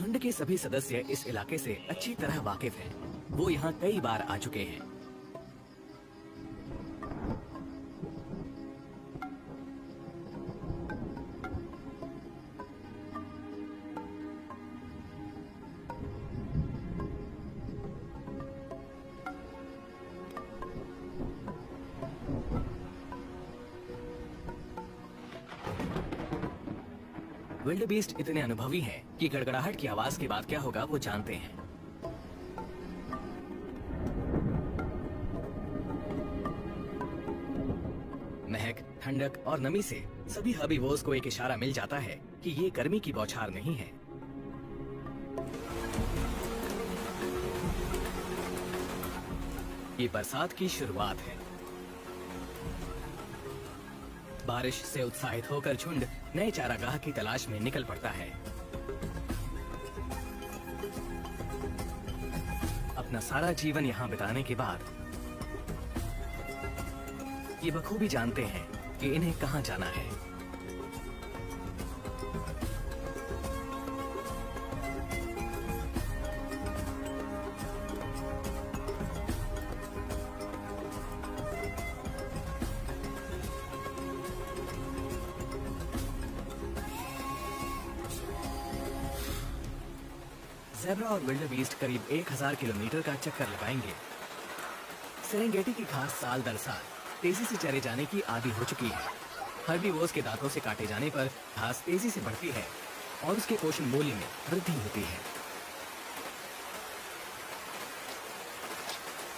झुंड के सभी सदस्य इस इलाके से अच्छी तरह वाकिफ हैं। वो यहाँ कई बार आ चुके हैं। विल्डबीस्ट इतने अनुभवी हैं कि गड़गड़ाहट की आवाज के बाद क्या होगा वो जानते हैं। महक, ठंडक और नमी से सभी हर्बीवोर्स को एक इशारा मिल जाता है कि ये गर्मी की बौछार नहीं है। ये बरसात की शुरुआत है। बारिश से उत्साहित होकर झुंड नए चारागाह की तलाश में निकल पड़ता है। अपना सारा जीवन यहाँ बिताने के बाद ये बखूबी जानते हैं कि इन्हें कहाँ जाना है। ज़ेब्रा और विल्डबीस्ट करीब 1000 किलोमीटर का चक्कर लगाएंगे। सेरेंगेटी की घास साल दर साल तेजी से चरे जाने की आदी हो चुकी है। हर्बीवोर्स के दांतों से काटे जाने पर घास तेजी से बढ़ती है और उसके पोषण मूल्य में वृद्धि होती है।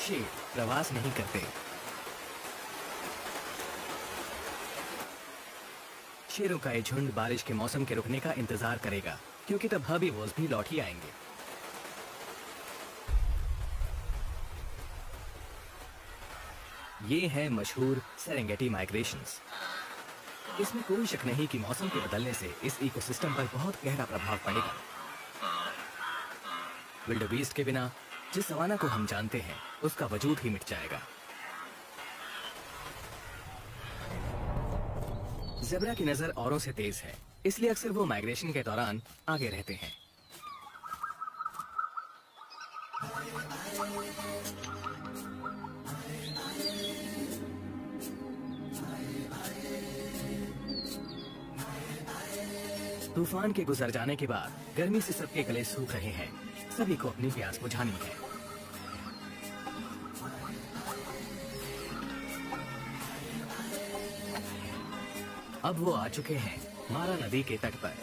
शेर प्रवास नहीं करते। शेरों का ये झुंड बारिश के मौसम के रुकने का इंतजार करेगा, क्योंकि तब हर्बीवोर्स भी लौट ही आएंगे। ये है मशहूर सेरेंगेटी माइग्रेशंस। इसमें कोई शक नहीं कि मौसम के बदलने से इस इकोसिस्टम पर बहुत गहरा प्रभाव पड़ेगा। विल्डबीस्ट के बिना जिस सवाना को हम जानते हैं उसका वजूद ही मिट जाएगा। ज़ेब्रा की नजर औरों से तेज है, इसलिए अक्सर वो माइग्रेशन के दौरान आगे रहते हैं। तूफान के गुजर जाने के बाद गर्मी से सबके गले सूख रहे हैं। सभी को अपनी प्यास बुझानी है। अब वो आ चुके हैं मारा नदी के तट पर।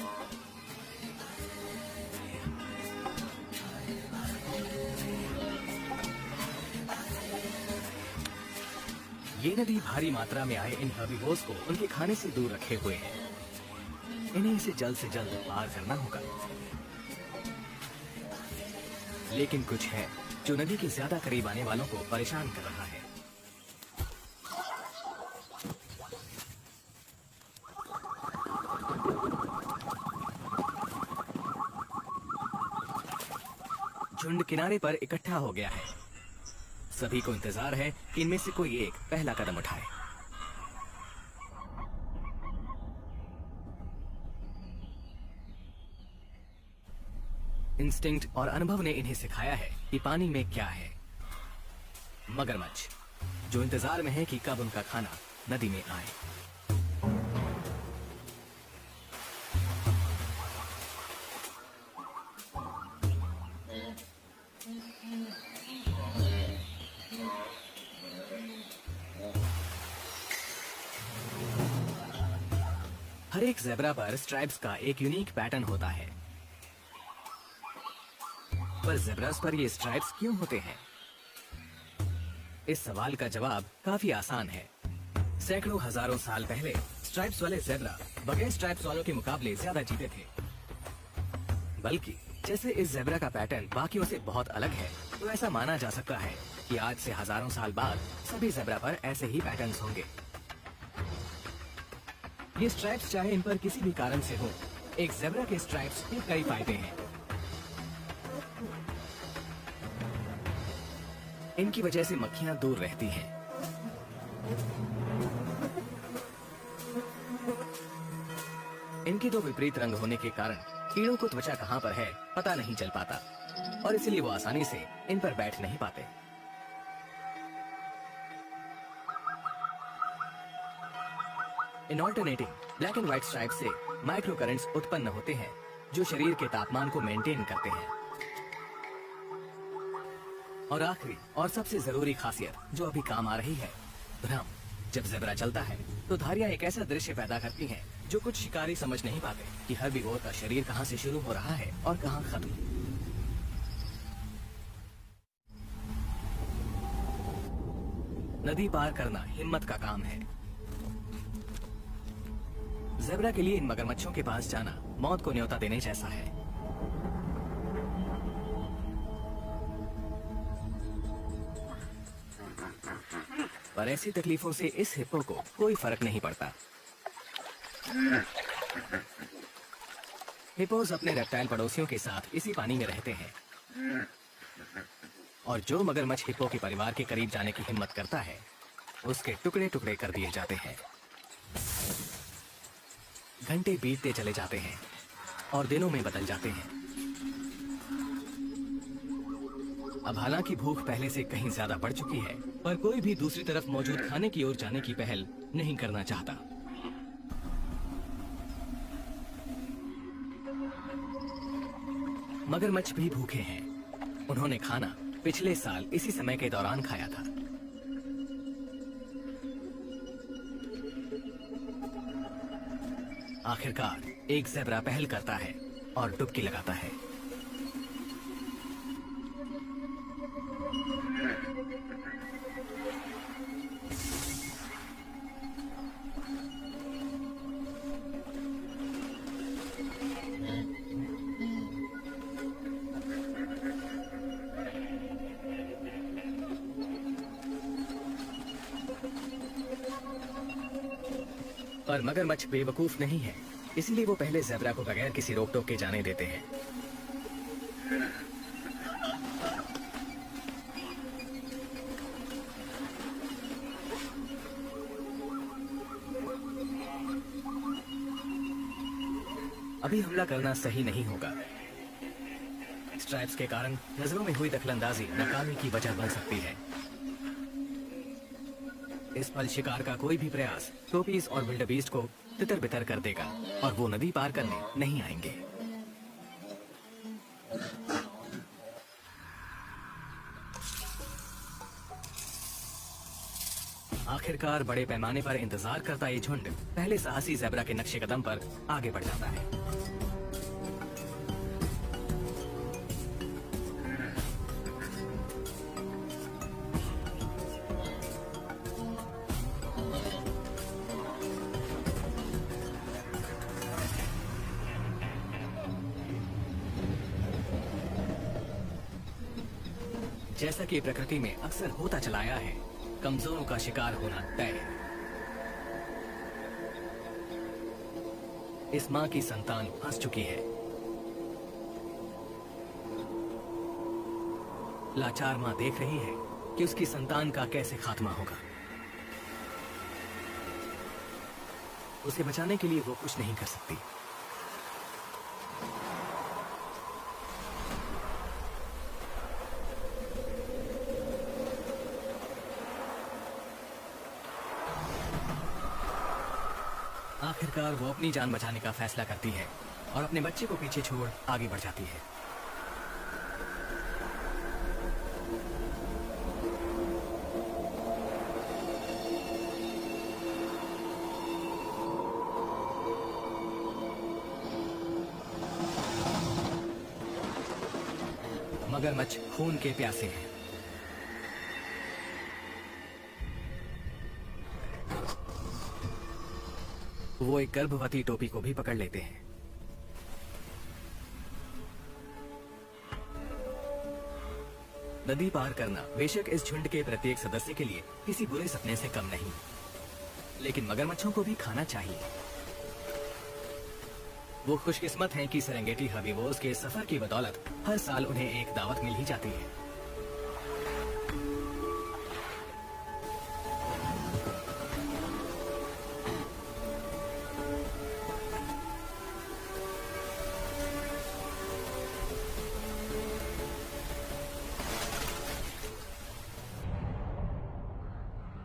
ये नदी भारी मात्रा में आए इन हर्बीवोर्स को उनके खाने से दूर रखे हुए है। इन्हें इसे जल्द से जल्द पार करना होगा। लेकिन कुछ है जो नदी के ज्यादा करीब आने वालों को परेशान कर रहा है। झुंड किनारे पर इकट्ठा हो गया है। सभी को इंतजार है कि इनमें से कोई एक पहला कदम उठाए। इंस्टिंक्ट और अनुभव ने इन्हें सिखाया है कि पानी में क्या है। मगरमच्छ जो इंतजार में है कि कब उनका खाना नदी में आए। हर एक ज़ेब्रा पर स्ट्राइप्स का एक यूनिक पैटर्न होता है। पर ज़ेब्रास पर ये स्ट्राइप्स क्यों होते हैं? इस सवाल का जवाब काफी आसान है। सैकड़ों हजारों साल पहले स्ट्राइप्स वाले ज़ेब्रा बगैर स्ट्राइप्स वालों के मुकाबले ज्यादा जीते थे। बल्कि जैसे इस ज़ेब्रा का पैटर्न बाकियों से बहुत अलग है, तो ऐसा माना जा सकता है कि आज से हजारों साल बाद सभी ज़ेब्रा पर ऐसे ही पैटर्न्स होंगे। ये स्ट्राइप्स चाहे इन पर किसी भी कारण से हो, एक ज़ेब्रा के स्ट्राइप्स के कई फायदे हैं। इनकी वजह से मक्खियां दूर रहती हैं। इनके दो विपरीत रंग होने के कारण कीड़ों को त्वचा कहाँ पर है पता नहीं चल पाता और इसलिए वो आसानी से इन पर बैठ नहीं पाते। इन alternating black and white stripe से माइक्रो करंट्स उत्पन्न होते हैं जो शरीर के तापमान को मेंटेन करते हैं। और आखिरी और सबसे जरूरी खासियत जो अभी काम आ रही है, भ्रम। जब ज़ेब्रा चलता है तो धारियां एक ऐसा दृश्य पैदा करती हैं जो कुछ शिकारी समझ नहीं पाते कि हर्बीवोर का शरीर कहां से शुरू हो रहा है और कहां खत्म। नदी पार करना हिम्मत का काम है। ज़ेब्रा के लिए इन मगरमच्छों के पास जाना मौत को न्योता देने जैसा है। पर ऐसी तकलीफों से इस हिप्पो को कोई फर्क नहीं पड़ता। हिप्पोज अपने रेप्टाइल पड़ोसियों के साथ इसी पानी में रहते हैं और जो मगरमच्छ हिप्पो के परिवार के करीब जाने की हिम्मत करता है उसके टुकड़े टुकड़े कर दिए जाते हैं। घंटे बीतते चले जाते हैं और दिनों में बदल जाते हैं। अब हालांकि भूख पहले से कहीं ज्यादा बढ़ चुकी है पर कोई भी दूसरी तरफ मौजूद खाने की ओर जाने की पहल नहीं करना चाहता। मगरमच्छ भी भूखे हैं। उन्होंने खाना पिछले साल इसी समय के दौरान खाया था। आखिरकार एक ज़ेब्रा पहल करता है और डुबकी लगाता है। पर मगरमच्छ बेवकूफ नहीं है, इसलिए वो पहले ज़ेब्रा को बगैर किसी रोक टोक के जाने देते हैं। अभी हमला करना सही नहीं होगा। स्ट्राइप्स के कारण नजरों में हुई दखलंदाजी नाकामी की वजह बन सकती है। इस पल शिकार का कोई भी प्रयास टोपीज और विल्डबीस्ट को तितर बितर कर देगा और वो नदी पार करने नहीं आएंगे। आखिरकार बड़े पैमाने पर इंतजार करता ये झुंड पहले साहसी ज़ेब्रा के नक्शे कदम पर आगे बढ़ जाता है। जैसा कि प्रकृति में अक्सर होता चला आया है, कमजोरों का शिकार होना तय है। इस मां की संतान फंस चुकी है। लाचार मां देख रही है कि उसकी संतान का कैसे खात्मा होगा। उसे बचाने के लिए वो कुछ नहीं कर सकती। आखिरकार वो अपनी जान बचाने का फैसला करती है और अपने बच्चे को पीछे छोड़ आगे बढ़ जाती है। मगरमच्छ खून के प्यासे हैं। वो एक गर्भवती टोपी को भी पकड़ लेते हैं। नदी पार करना बेशक इस झुंड के प्रत्येक सदस्य के लिए किसी बुरे सपने से कम नहीं, लेकिन मगरमच्छों को भी खाना चाहिए। वो खुशकिस्मत हैं कि सेरेंगेटी हर्बीवोर्स के सफर की बदौलत हर साल उन्हें एक दावत मिल ही जाती है।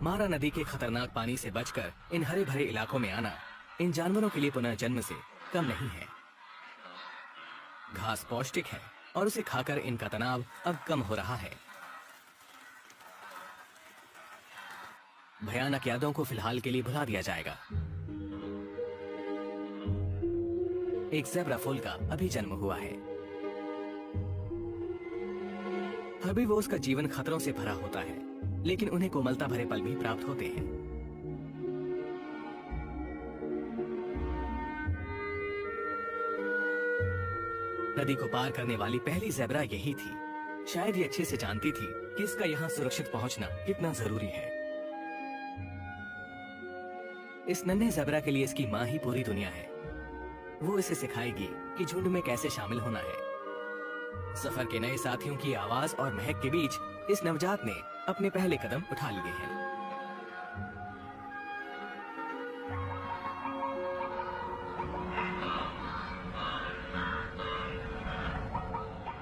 मारा नदी के खतरनाक पानी से बचकर इन हरे भरे इलाकों में आना इन जानवरों के लिए पुनर्जन्म से कम नहीं है। घास पौष्टिक है और उसे खाकर इनका तनाव अब कम हो रहा है। भयानक यादों को फिलहाल के लिए भुला दिया जाएगा। एक ज़ेब्रा फूल का अभी जन्म हुआ है। हर्बीवोर्स का जीवन खतरों से भरा होता है, लेकिन उन्हें कोमलता भरे पल भी प्राप्त होते हैं। नदी को पार करने वाली पहली ज़ेब्रा यही थी। शायद ये अच्छे से जानती थी कि इसका यहाँ सुरक्षित पहुंचना कितना जरूरी है। इस नन्हे ज़ेब्रा के लिए इसकी माँ ही पूरी दुनिया है। वो इसे सिखाएगी कि झुंड में कैसे शामिल होना है। सफर के नए साथियों की आवाज और महक के बीच इस नवजात ने अपने पहले कदम उठा लिए हैं।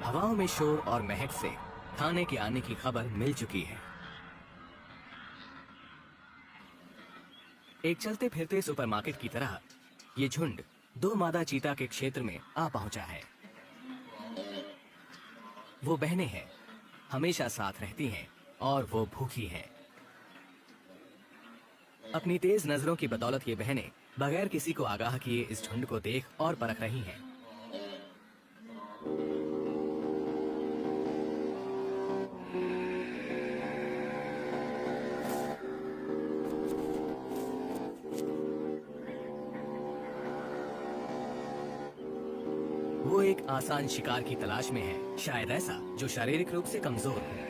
हवाओं में शोर और महक से खाने के आने की खबर मिल चुकी है। एक चलते फिरते सुपरमार्केट की तरह ये झुंड 2 मादा चीता के क्षेत्र में आ पहुंचा है। वो बहनें हैं, हमेशा साथ रहती हैं और वो भूखी हैं। अपनी तेज नजरों की बदौलत ये बहनें बगैर किसी को आगाह किए इस झुंड को देख और परख रही हैं। वो एक आसान शिकार की तलाश में है, शायद ऐसा जो शारीरिक रूप से कमजोर हो।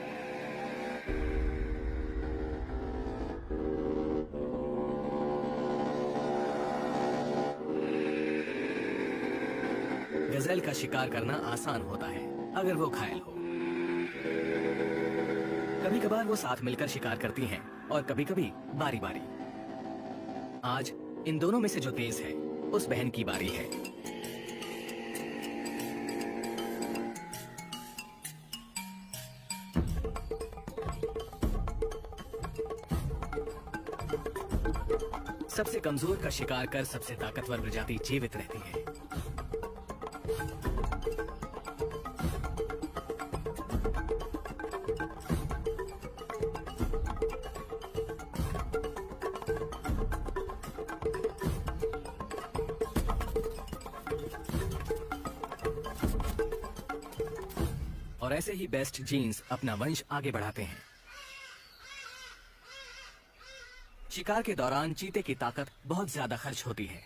गजेल का शिकार करना आसान होता है अगर वो घायल हो। कभी कभार वो साथ मिलकर शिकार करती हैं और कभी कभी बारी बारी। आज इन दोनों में से जो तेज है उस बहन की बारी है। सबसे कमजोर का शिकार कर सबसे ताकतवर प्रजाति जीवित रहती है। और ऐसे ही बेस्ट जीन्स अपना वंश आगे बढ़ाते हैं। शिकार के दौरान चीते की ताकत बहुत ज्यादा खर्च होती है।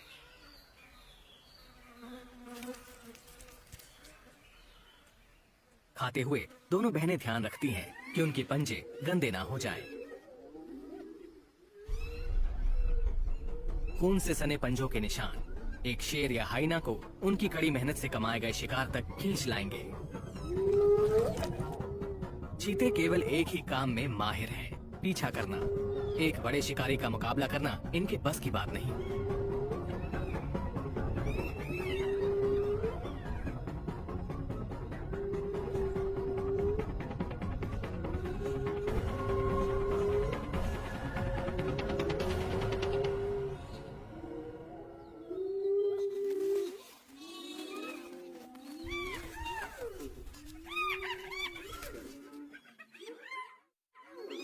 खाते हुए दोनों बहनें ध्यान रखती हैं कि उनके पंजे गंदे ना हो जाएं। खून से सने पंजों के निशान एक शेर या हाइना को उनकी कड़ी मेहनत से कमाए गए शिकार तक खींच लाएंगे। चीते केवल एक ही काम में माहिर हैं, पीछा करना। एक बड़े शिकारी का मुकाबला करना इनके बस की बात नहीं।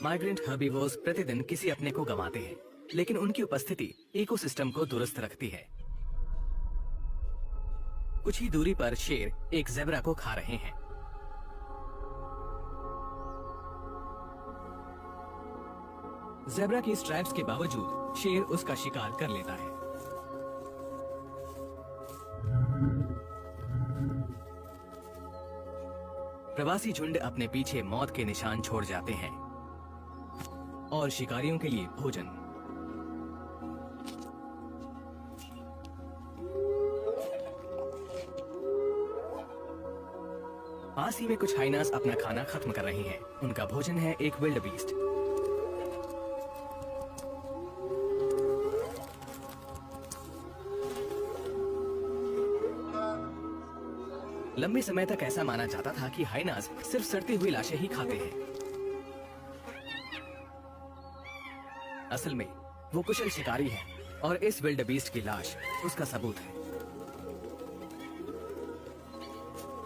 माइग्रेंट हर्बीवोर्स प्रतिदिन किसी अपने को गंवाते हैं, लेकिन उनकी उपस्थिति इकोसिस्टम को दुरुस्त रखती है। कुछ ही दूरी पर शेर एक ज़ेब्रा को खा रहे हैं। ज़ेब्रा की स्ट्राइप्स के बावजूद शेर उसका शिकार कर लेता है। प्रवासी झुंड अपने पीछे मौत के निशान छोड़ जाते हैं और शिकारियों के लिए भोजन। पास ही में कुछ हाइनास अपना खाना खत्म कर रही हैं। उनका भोजन है एक विल्ड बीस्ट। लंबे समय तक ऐसा माना जाता था कि हाइनास सिर्फ सड़ती हुई लाशें ही खाते हैं। असल में वो कुशल शिकारी है और इस विल्ड बीस्ट की लाश उसका सबूत है।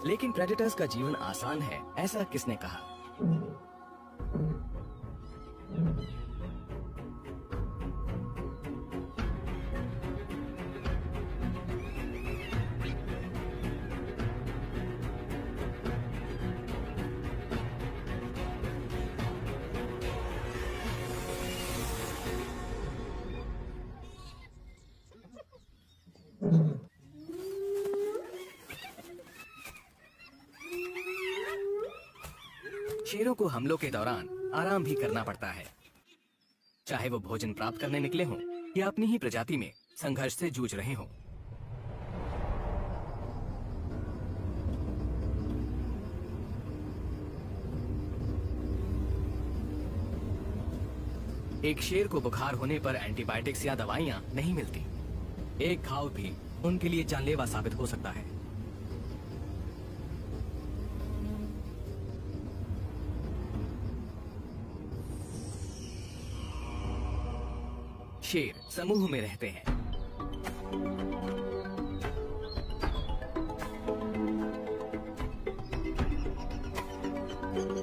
लेकिन प्रेडेटर्स का जीवन आसान है, ऐसा किसने कहा? शेरों को हमलों के दौरान आराम भी करना पड़ता है, चाहे वो भोजन प्राप्त करने निकले हों या अपनी ही प्रजाति में संघर्ष से जूझ रहे हों। एक शेर को बुखार होने पर एंटीबायोटिक्स या दवाइयां नहीं मिलती। एक घाव भी उनके लिए जानलेवा साबित हो सकता है। शेर समूह में रहते हैं।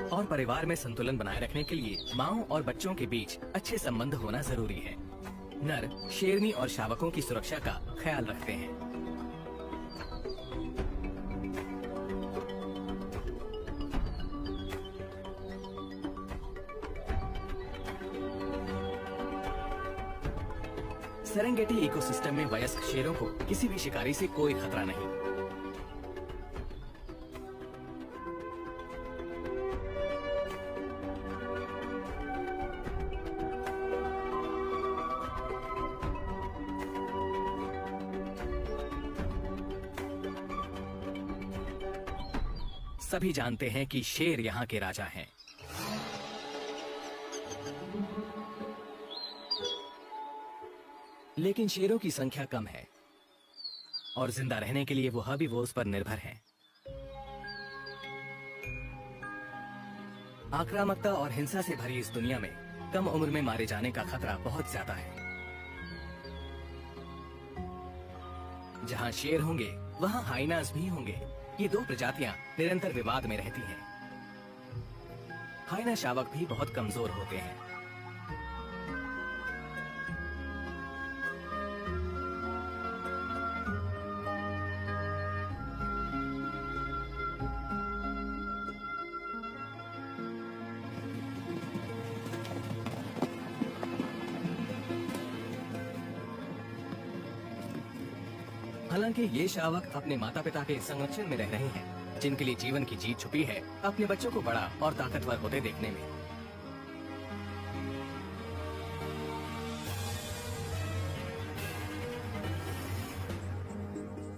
और परिवार में संतुलन बनाए रखने के लिए माओ और बच्चों के बीच अच्छे संबंध होना जरूरी है। नर शेरनी और शावकों की सुरक्षा का ख्याल रखते हैं। सेरेंगेटी इकोसिस्टम में वयस्क शेरों को किसी भी शिकारी से कोई खतरा नहीं। सभी जानते हैं कि शेर यहाँ के राजा हैं। लेकिन शेरों की संख्या कम है और जिंदा रहने के लिए वो हर्बीवोर्स पर निर्भर हैं। आक्रामकता और हिंसा से भरी इस दुनिया में कम उम्र में मारे जाने का खतरा बहुत ज्यादा है। जहां शेर होंगे वहां हाइनास भी होंगे। ये दो प्रजातियां निरंतर विवाद में रहती हैं। हाइना शावक भी बहुत कमजोर होते हैं। हालांकि ये शावक अपने माता पिता के संरक्षण में रह रहे हैं, जिनके लिए जीवन की जीत छुपी है अपने बच्चों को बड़ा और ताकतवर होते देखने में।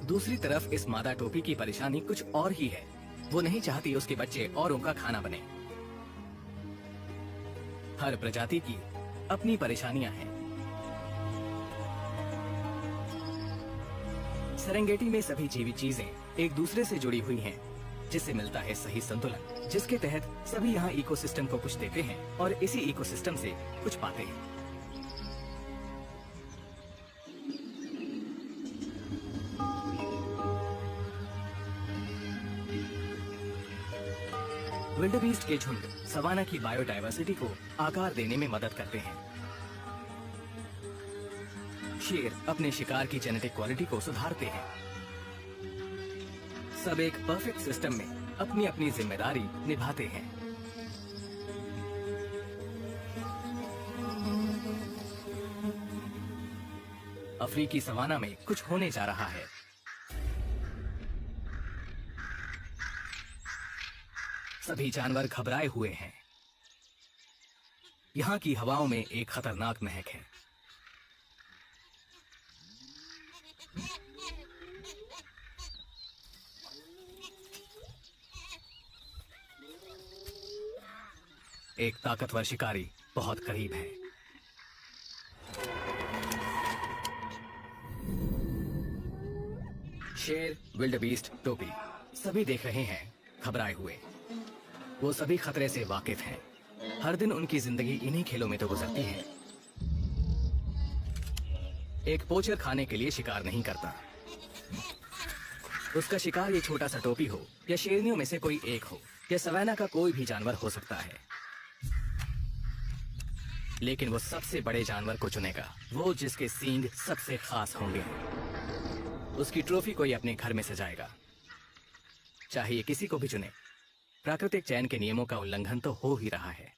दूसरी तरफ इस मादा टोपी की परेशानी कुछ और ही है। वो नहीं चाहती उसके बच्चे और उनका खाना बने। हर प्रजाति की अपनी परेशानियां हैं। सेरेंगेटी में सभी जीवित चीजें एक दूसरे से जुड़ी हुई हैं, जिससे मिलता है सही संतुलन, जिसके तहत सभी यहाँ इकोसिस्टम को कुछ देते हैं और इसी इकोसिस्टम से कुछ पाते हैं। विल्डबीस्ट के झुंड सवाना की बायोडायवर्सिटी को आकार देने में मदद करते हैं। शेर अपने शिकार की जेनेटिक क्वालिटी को सुधारते हैं। सब एक परफेक्ट सिस्टम में अपनी अपनी जिम्मेदारी निभाते हैं। अफ्रीकी सवाना में कुछ होने जा रहा है। सभी जानवर घबराए हुए हैं। यहाँ की हवाओं में एक खतरनाक महक है। एक ताकतवर शिकारी बहुत करीब है। शेर, विल्डबीस्ट, टोपी सभी देख रहे हैं, घबराए हुए। वो सभी खतरे से वाकिफ हैं। हर दिन उनकी जिंदगी इन्हीं खेलों में तो गुजरती है। एक पोचर खाने के लिए शिकार नहीं करता। उसका शिकार ये छोटा सा टोपी हो, या शेरनियों में से कोई एक हो, या सवाना का कोई भी जानवर हो सकता है। लेकिन वो सबसे बड़े जानवर को चुनेगा, वो जिसके सींग सबसे खास होंगे। उसकी ट्रॉफी कोई अपने घर में सजाएगा, चाहे ये किसी को भी चुने। प्राकृतिक चयन के नियमों का उल्लंघन तो हो ही रहा है।